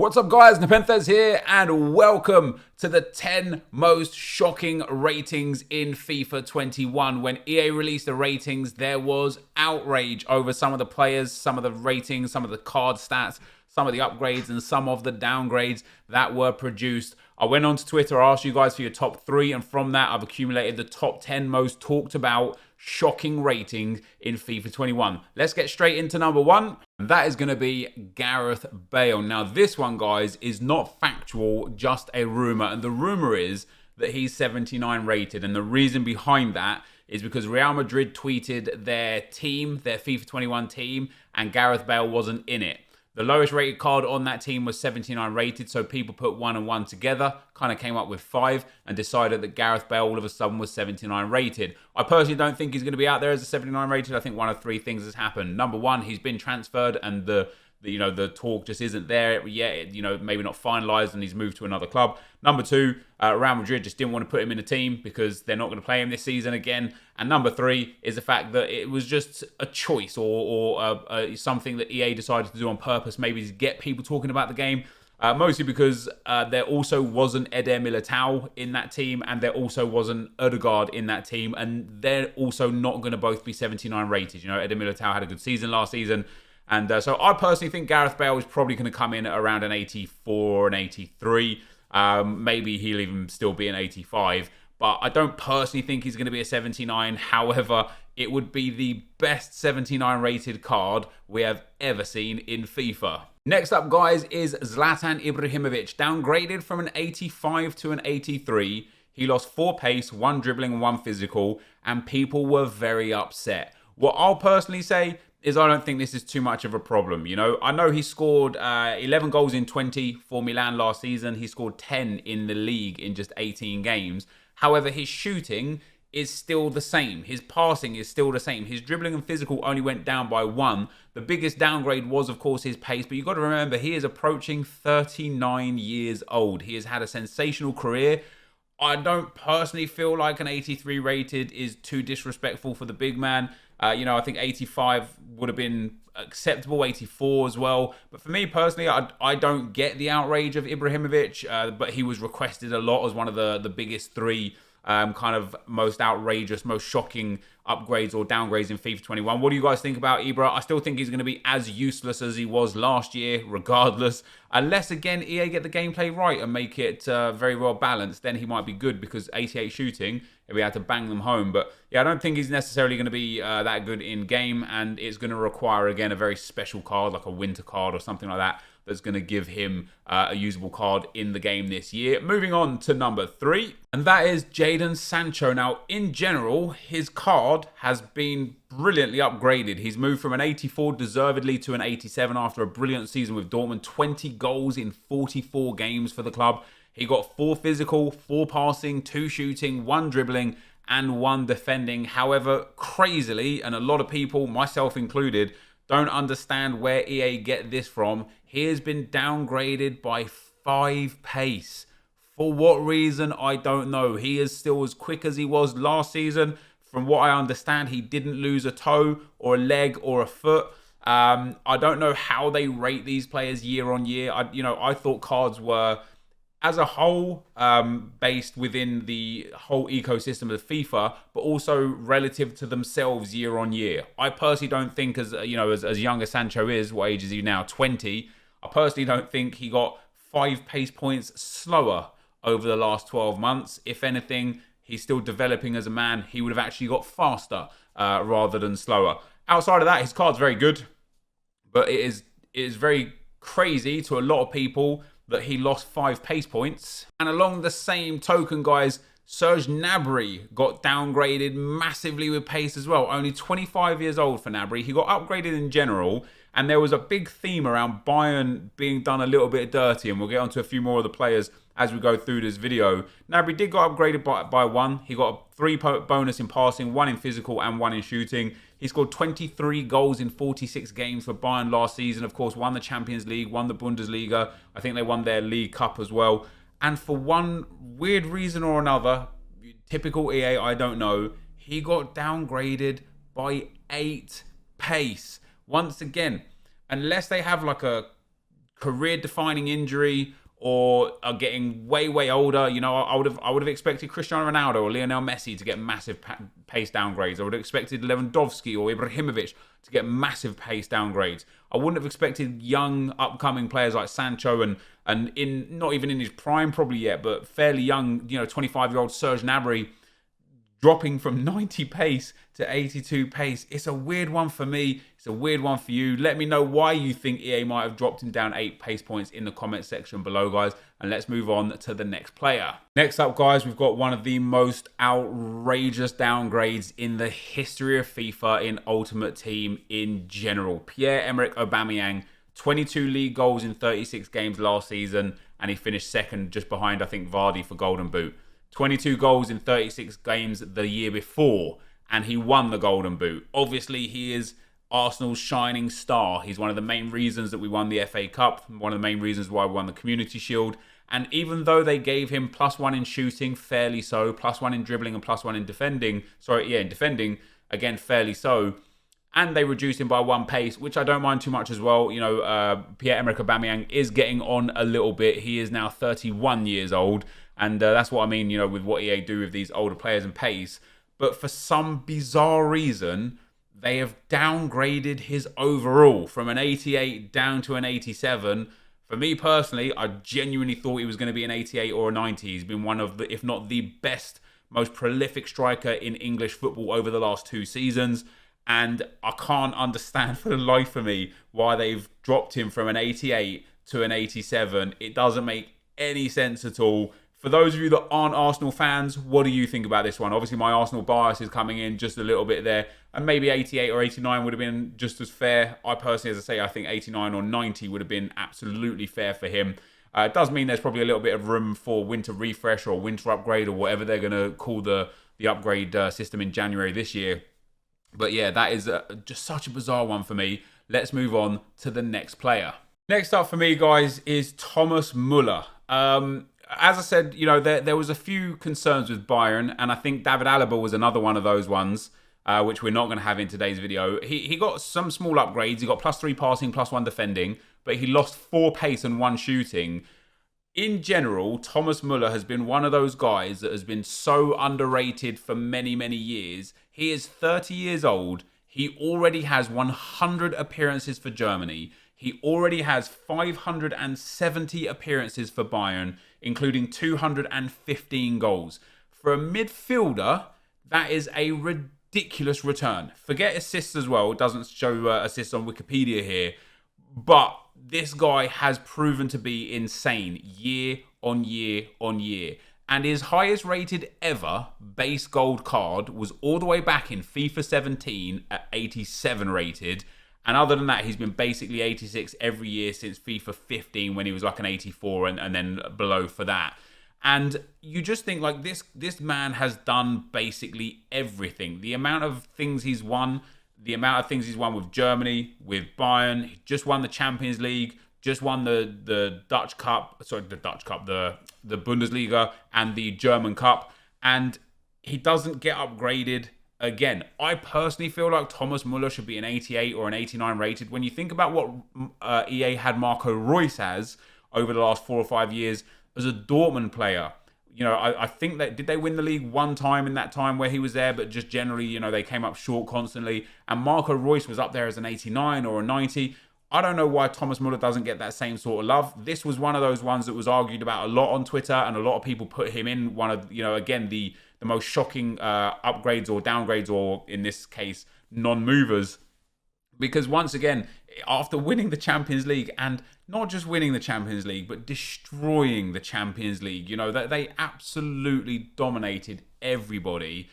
What's up guys, NepentheZ here and welcome to the 10 most shocking ratings in FIFA 21. When EA released the ratings, there was outrage over some of the players, some of the ratings, some of the card stats, some of the upgrades and some of the downgrades that were produced. I went on to Twitter, I asked you guys for your top 3 and from that I've accumulated the top 10 most talked about shocking ratings in FIFA 21. Let's get straight into number 1. And that is going to be Gareth Bale. Now this one, guys, is not factual, just a rumour. And the rumour is that he's 79 rated. And the reason behind that is because Real Madrid tweeted their team, their FIFA 21 team, and Gareth Bale wasn't in it. The lowest rated card on that team was 79 rated, so people put 1 and 1 together, kind of came up with 5, and decided that Gareth Bale all of a sudden was 79 rated. I personally don't think he's going to be out there as a 79 rated. I think one of 3 things has happened. Number 1, he's been transferred, and the talk just isn't there yet. Maybe not finalised, and he's moved to another club. Number 2, Real Madrid just didn't want to put him in a team because they're not going to play him this season again. And number 3 is the fact that it was just a choice or something that EA decided to do on purpose, maybe to get people talking about the game. Mostly because there also wasn't Eder Militao in that team, and there also wasn't Odegaard in that team, and they're also not going to both be 79 rated. Eder Militao had a good season last season. And so I personally think Gareth Bale is probably going to come in at around an 84, an 83. Maybe he'll even still be an 85. But I don't personally think he's going to be a 79. However, it would be the best 79 rated card we have ever seen in FIFA. Next up, guys, is Zlatan Ibrahimovic. Downgraded from an 85 to an 83. He lost 4 pace, 1 dribbling and 1 physical. And people were very upset. What I'll personally say is I don't think this is too much of a problem. I know he scored 11 goals in 20 for Milan last season. He scored 10 in the league in just 18 games. However, his shooting is still the same. His passing is still the same. His dribbling and physical only went down by 1. The biggest downgrade was, of course, his pace. But you've got to remember, he is approaching 39 years old. He has had a sensational career. I don't personally feel like an 83 rated is too disrespectful for the big man. I think 85 would have been acceptable, 84 as well. But for me personally, I don't get the outrage of Ibrahimovic, but he was requested a lot as one of the biggest 3 kind of most outrageous, most shocking upgrades or downgrades in FIFA 21. What do you guys think about Ibra? I still think he's going to be as useless as he was last year, regardless. Unless, again, EA get the gameplay right and make it very well balanced, then he might be good because 88 shooting, if we had to bang them home. But yeah, I don't think he's necessarily going to be that good in game, and it's going to require, again, a very special card, like a winter card or something like that, that's going to give him a usable card in the game this year. Moving on to number 3, and that is Jadon Sancho. Now, in general, his card has been brilliantly upgraded. He's moved from an 84 deservedly to an 87 after a brilliant season with Dortmund. 20 goals in 44 games for the club. He got 4 physical, 4 passing, 2 shooting, 1 dribbling, and 1 defending. However, crazily, and a lot of people, myself included, don't understand where EA get this from. He has been downgraded by 5 pace. For what reason, I don't know. He is still as quick as he was last season. From what I understand, he didn't lose a toe or a leg or a foot. I don't know how they rate these players year on year. I thought cards were, as a whole, based within the whole ecosystem of FIFA, but also relative to themselves year on year. I personally don't think, as young as Sancho is, what age is he now? 20. I personally don't think he got 5 pace points slower over the last 12 months. If anything, he's still developing as a man. He would have actually got faster rather than slower. Outside of that, his card's very good, but it is very crazy to a lot of people that he lost 5 pace points. And along the same token, guys, Serge Gnabry got downgraded massively with pace as well. Only 25 years old for Gnabry. He got upgraded in general, and there was a big theme around Bayern being done a little bit dirty, and we'll get onto a few more of the players as we go through this video. Gnabry did get upgraded by 1. He got a 3 bonus in passing, 1 in physical, and 1 in shooting. He scored 23 goals in 46 games for Bayern last season. Of course, won the Champions League, won the Bundesliga. I think they won their League Cup as well. And for one weird reason or another, typical EA, I don't know, he got downgraded by 8 pace. Once again, unless they have like a career-defining injury or are getting way older. You know, I would have expected Cristiano Ronaldo or Lionel Messi to get massive pace downgrades. I would have expected Lewandowski or Ibrahimovic to get massive pace downgrades. I wouldn't have expected young upcoming players like Sancho and in not even in his prime probably yet, but fairly young, you know, 25-year-old Serge Gnabry dropping from 90 pace to 82 pace. It's a weird one for me. It's a weird one for you. Let me know why you think EA might have dropped him down 8 pace points in the comment section below, guys. And let's move on to the next player. Next up, guys, we've got one of the most outrageous downgrades in the history of FIFA in Ultimate Team in general. Pierre-Emerick Aubameyang, 22 league goals in 36 games last season, and he finished second just behind, I think, Vardy for Golden Boot. 22 goals in 36 games the year before, and he won the Golden Boot. Obviously, he is Arsenal's shining star. He's one of the main reasons that we won the FA Cup, one of the main reasons why we won the Community Shield. And even though they gave him +1 in shooting, fairly so, +1 in dribbling and +1 in defending, in defending, again, fairly so, and they reduced him by 1 pace, which I don't mind too much as well. You know, Pierre-Emerick Aubameyang is getting on a little bit. He is now 31 years old. And that's what I mean, you know, with what EA do with these older players and pace. But for some bizarre reason, they have downgraded his overall from an 88 down to an 87. For me personally, I genuinely thought he was going to be an 88 or a 90. He's been one of the, if not the best, most prolific striker in English football over the last 2 seasons. And I can't understand for the life of me why they've dropped him from an 88 to an 87. It doesn't make any sense at all. For those of you that aren't Arsenal fans, what do you think about this one? Obviously, my Arsenal bias is coming in just a little bit there. And maybe 88 or 89 would have been just as fair. I personally, as I say, I think 89 or 90 would have been absolutely fair for him. It does mean there's probably a little bit of room for winter refresh or winter upgrade or whatever they're going to call the upgrade system in January this year. But yeah, that is just such a bizarre one for me. Let's move on to the next player. Next up for me, guys, is Thomas Muller. As I said, you know, there was a few concerns with Bayern, and I think David Alaba was another one of those ones, which we're not going to have in today's video. He got some small upgrades. He got +3 passing, +1 defending, but he lost 4 pace and 1 shooting. In general, Thomas Muller has been one of those guys that has been so underrated for many, many years. He is 30 years old. He already has 100 appearances for Germany. He already has 570 appearances for Bayern, including 215 goals. For a midfielder, that is a ridiculous return. Forget assists as well. It doesn't show assists on Wikipedia here. But this guy has proven to be insane year on year on year. And his highest rated ever base gold card was all the way back in FIFA 17 at 87 rated. And other than that, he's been basically 86 every year since FIFA 15 when he was like an 84 and then below for that. And you just think like this man has done basically everything. The amount of things he's won, with Germany, with Bayern, he just won the Champions League, just won the Dutch Cup, the Bundesliga and the German Cup. And he doesn't get upgraded. Again, I personally feel like Thomas Muller should be an 88 or an 89 rated. When you think about what EA had Marco Reus as over the last 4 or 5 years as a Dortmund player, you know, I think that, did they win the league one time in that time where he was there, but just generally, you know, they came up short constantly. And Marco Reus was up there as an 89 or a 90. I don't know why Thomas Muller doesn't get that same sort of love. This was one of those ones that was argued about a lot on Twitter, and a lot of people put him in one of, you know, again, the most shocking upgrades or downgrades, or in this case, non-movers. Because once again, after winning the Champions League, and not just winning the Champions League, but destroying the Champions League, you know, that they absolutely dominated everybody,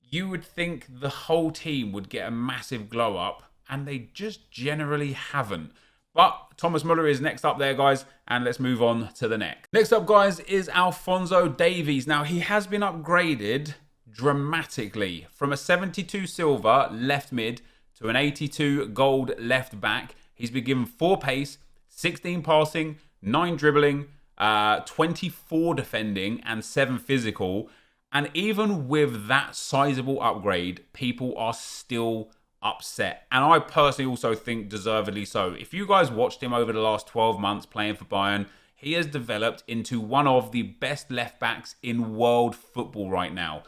you would think the whole team would get a massive glow up, and they just generally haven't. But Thomas Muller is next up there, guys, and let's move on to the next. Next up, guys, is Alphonso Davies. Now, he has been upgraded dramatically from a 72 silver left mid to an 82 gold left back. He's been given 4 pace, 16 passing, 9 dribbling, 24 defending, and 7 physical. And even with that sizable upgrade, people are still upset. And I personally also think deservedly so. If you guys watched him over the last 12 months playing for Bayern, he has developed into one of the best left backs in world football right now.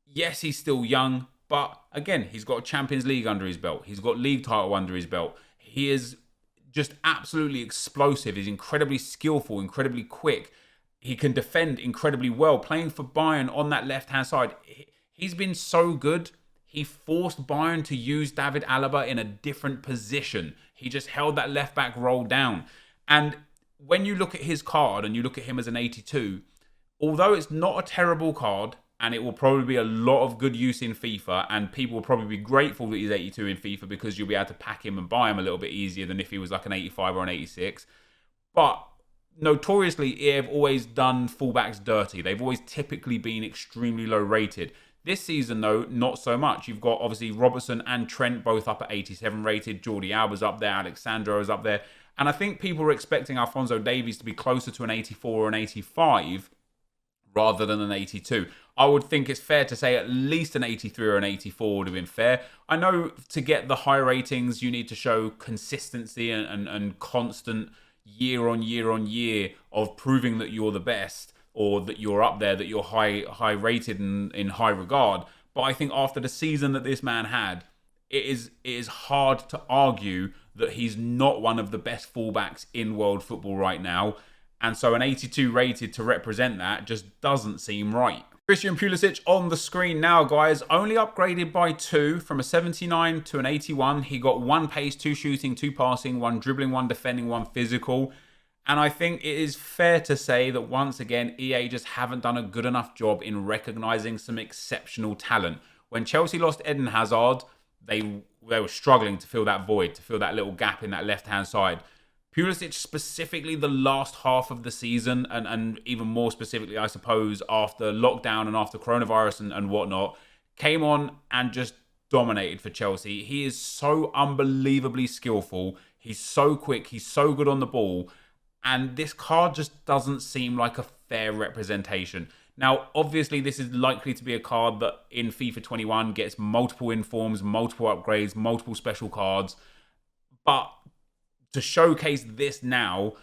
Yes, he's still young, but again, he's got a Champions League under his belt. He's got league title under his belt. He is just absolutely explosive. He's incredibly skillful, incredibly quick. He can defend incredibly well. Playing for Bayern on that left-hand side, he's been so good. He forced Bayern to use David Alaba in a different position. He just held that left-back role down. And when you look at his card and you look at him as an 82, although it's not a terrible card, and it will probably be a lot of good use in FIFA, and people will probably be grateful that he's 82 in FIFA because you'll be able to pack him and buy him a little bit easier than if he was like an 85 or an 86. But notoriously, EA have always done fullbacks dirty. They've always typically been extremely low rated. This season, though, not so much. You've got, obviously, Robertson and Trent both up at 87 rated. Jordi Alba's up there. Alexandro is up there. And I think people are expecting Alphonso Davies to be closer to an 84 or an 85 rather than an 82. I would think it's fair to say at least an 83 or an 84 would have been fair. I know to get the high ratings, you need to show consistency and constant year on year on year of proving that you're the best, or that you're up there, that you're high rated and in high regard. But I think after the season that this man had, it is hard to argue that he's not one of the best fullbacks in world football right now. And so an 82 rated to represent that just doesn't seem right. Christian Pulisic on the screen now, guys. Only upgraded by 2 from a 79 to an 81. He got 1 pace, 2 shooting, 2 passing, 1 dribbling, 1 defending, 1 physical. And I think it is fair to say that once again, EA just haven't done a good enough job in recognising some exceptional talent. When Chelsea lost Eden Hazard, they were struggling to fill that void, to fill that little gap in that left-hand side. Pulisic, specifically the last half of the season, and even more specifically, I suppose, after lockdown and after coronavirus and whatnot, came on and just dominated for Chelsea. He is so unbelievably skillful. He's so quick. He's so good on the ball. And this card just doesn't seem like a fair representation. Now, obviously, this is likely to be a card that in FIFA 21 gets multiple informs, multiple upgrades, multiple special cards. But to showcase this now,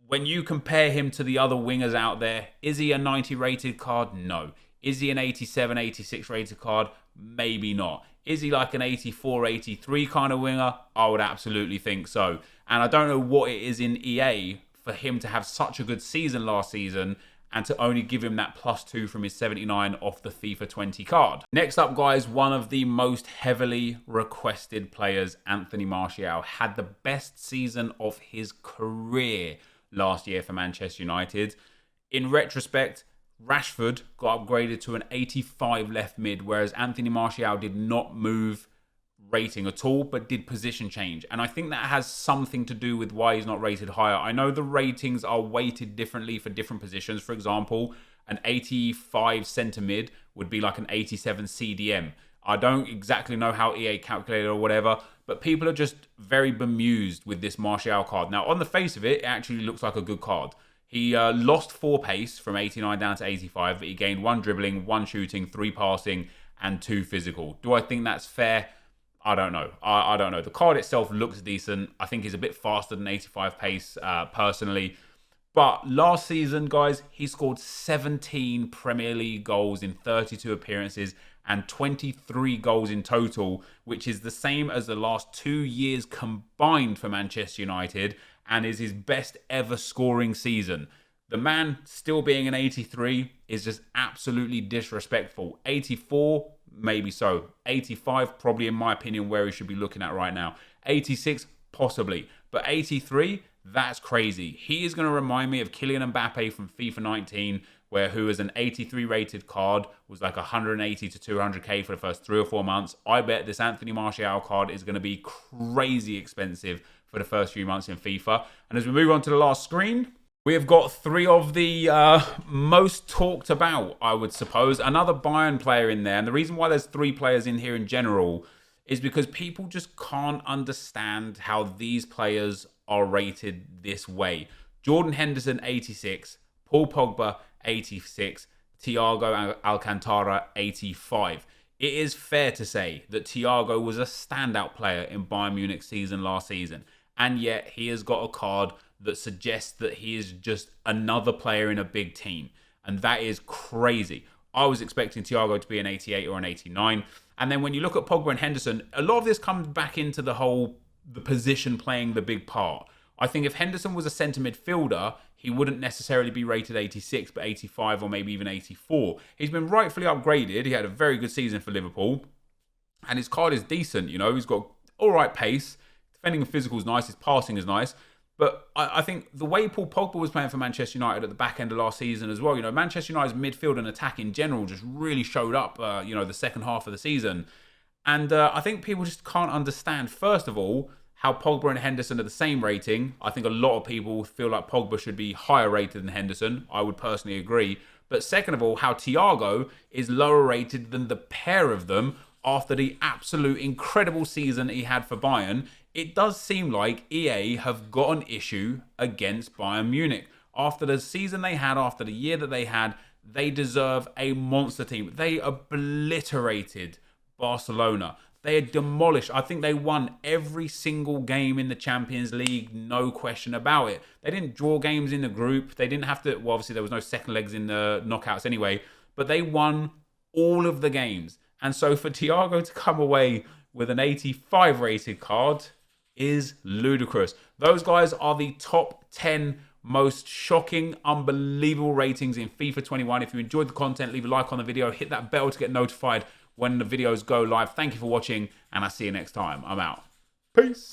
when you compare him to the other wingers out there, is he a 90 rated card? No. Is he an 87, 86 rated card? Maybe not. Is he like an 84, 83 kind of winger? I would absolutely think so. And I don't know what it is in EA for him to have such a good season last season and to only give him that +2 from his 79 off the FIFA 20 card. Next up, guys, one of the most heavily requested players, Anthony Martial, had the best season of his career last year for Manchester United. In retrospect, Rashford got upgraded to an 85 left mid, whereas Anthony Martial did not move rating at all, but did position change. And I think that has something to do with why he's not rated higher. I know the ratings are weighted differently for different positions. For example, an 85 centre mid would be like an 87 CDM. I don't exactly know how EA calculated or whatever, but people are just very bemused with this Martial card. Now, on the face of it, it actually looks like a good card. He lost 4 pace from 89 down to 85, but he gained 1 dribbling, 1 shooting, 3 passing, and 2 physical. Do I think that's fair? I don't know. I don't know. The card itself looks decent. I think he's a bit faster than 85 pace, personally. But last season, guys, he scored 17 Premier League goals in 32 appearances and 23 goals in total, which is the same as the last 2 years combined for Manchester United and is his best ever scoring season. The man still being an 83 is just absolutely disrespectful. 84, maybe so. 85, probably in my opinion, where he should be looking at right now. 86, possibly. But 83, that's crazy. He is going to remind me of Kylian Mbappe from FIFA 19, who as an 83 rated card was like 180 to 200k for the first 3 or 4 months. I bet this Anthony Martial card is going to be crazy expensive for the first few months in FIFA. And as we move on to the last screen, we have got 3 of the most talked about, I would suppose. Another Bayern player in there. And the reason why there's 3 players in here in general is because people just can't understand how these players are rated this way. Jordan Henderson, 86. Paul Pogba, 86. Thiago Alcantara, 85. it is fair to say that Thiago was a standout player in Bayern Munich's season last season. And yet he has got a card that suggests that he is just another player in a big team. And that is crazy. I was expecting Thiago to be an 88 or an 89. And then when you look at Pogba and Henderson, a lot of this comes back into the position playing the big part. I think if Henderson was a centre midfielder, he wouldn't necessarily be rated 86, but 85 or maybe even 84. He's been rightfully upgraded. He had a very good season for Liverpool. And his card is decent, you know. He's got all right pace. Defending and physical is nice. His passing is nice. But I think the way Paul Pogba was playing for Manchester United at the back end of last season as well, you know, Manchester United's midfield and attack in general just really showed up, you know, the second half of the season. And I think people just can't understand, first of all, how Pogba and Henderson are the same rating. I think a lot of people feel like Pogba should be higher rated than Henderson. I would personally agree. But second of all, how Thiago is lower rated than the pair of them after the absolute incredible season he had for Bayern. It does seem like EA have got an issue against Bayern Munich. After the season they had, after the year that they had, they deserve a monster team. They obliterated Barcelona. They had demolished. I think they won every single game in the Champions League, no question about it. They didn't draw games in the group. They didn't have to, well, obviously there was no second legs in the knockouts anyway, but they won all of the games. And so for Thiago to come away with an 85 rated card is ludicrous. Those guys are the top 10 most shocking, unbelievable ratings in FIFA 21. If you enjoyed the content, leave a like on the video, hit that bell to get notified when the videos go live. Thank you for watching, and I'll see you next time. I'm out. Peace.